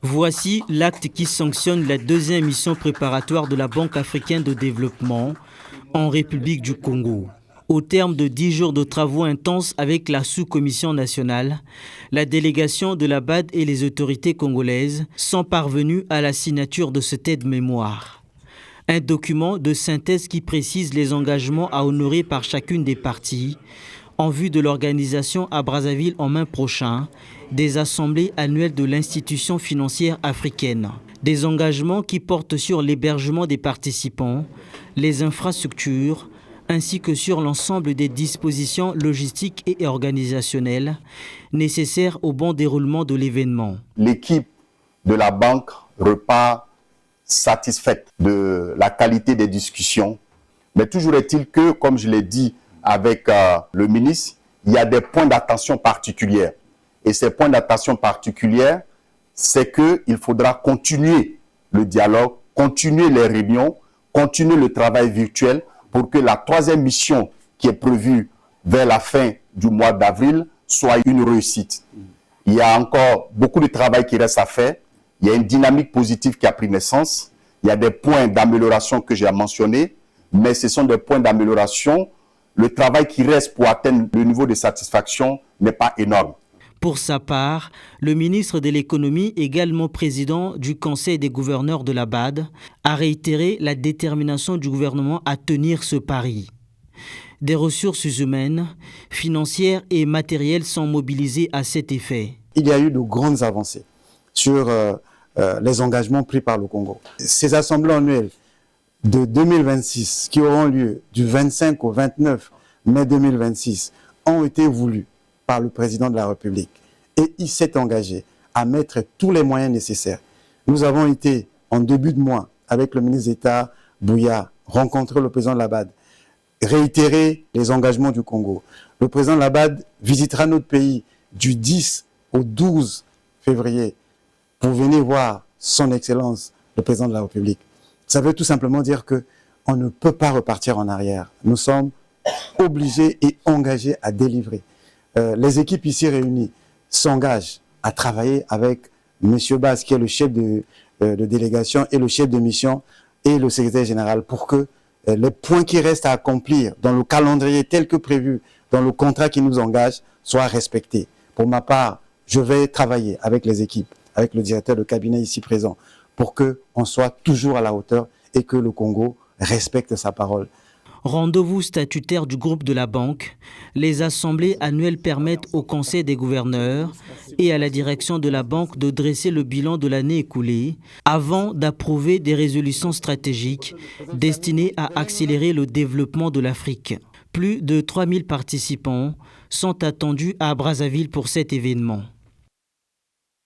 Voici l'acte qui sanctionne la deuxième mission préparatoire de la Banque africaine de développement en République du Congo. Au terme de 10 jours de travaux intenses avec la sous-commission nationale, la délégation de la BAD et les autorités congolaises sont parvenues à la signature de cet aide-mémoire. Un document de synthèse qui précise les engagements à honorer par chacune des parties en vue de l'organisation à Brazzaville en mai prochain des assemblées annuelles de l'institution financière africaine. Des engagements qui portent sur l'hébergement des participants, les infrastructures, ainsi que sur l'ensemble des dispositions logistiques et organisationnelles nécessaires au bon déroulement de l'événement. L'équipe de la banque repart satisfaite de la qualité des discussions, mais toujours est-il que, comme je l'ai dit avec le ministre, il y a des points d'attention particuliers. Et ces points d'attention particuliers, c'est qu'il faudra continuer le dialogue, continuer les réunions, continuer le travail virtuel pour que la troisième mission qui est prévue vers la fin du mois d'avril soit une réussite. Il y a encore beaucoup de travail qui reste à faire. Il y a une dynamique positive qui a pris naissance. Il y a des points d'amélioration que j'ai mentionnés, mais ce sont des points d'amélioration. Le travail qui reste pour atteindre le niveau de satisfaction n'est pas énorme. Pour sa part, le ministre de l'économie, également président du Conseil des gouverneurs de la BAD, a réitéré la détermination du gouvernement à tenir ce pari. Des ressources humaines, financières et matérielles sont mobilisées à cet effet. Il y a eu de grandes avancées sur les engagements pris par le Congo. Ces assemblées annuelles de 2026, qui auront lieu du 25 au 29 mai 2026, ont été voulues par le président de la République. Et il s'est engagé à mettre tous les moyens nécessaires. Nous avons été, en début de mois, avec le ministre d'État Bouya, rencontrer le président de la BAD, réitérer les engagements du Congo. Le président de la BAD visitera notre pays du 10 au 12 février pour venir voir son Excellence, le président de la République. Ça veut tout simplement dire qu'on ne peut pas repartir en arrière. Nous sommes obligés et engagés à délivrer. Les équipes ici réunies s'engagent à travailler avec M. Bass, qui est le chef de délégation et le chef de mission et le secrétaire général, pour que les points qui restent à accomplir dans le calendrier tel que prévu, dans le contrat qui nous engage, soient respectés. Pour ma part, je vais travailler avec les équipes, avec le directeur de cabinet ici présent, pour qu'on soit toujours à la hauteur et que le Congo respecte sa parole. Rendez-vous statutaire du groupe de la banque, les assemblées annuelles permettent au Conseil des gouverneurs et à la direction de la banque de dresser le bilan de l'année écoulée avant d'approuver des résolutions stratégiques destinées à accélérer le développement de l'Afrique. Plus de 3000 participants sont attendus à Brazzaville pour cet événement.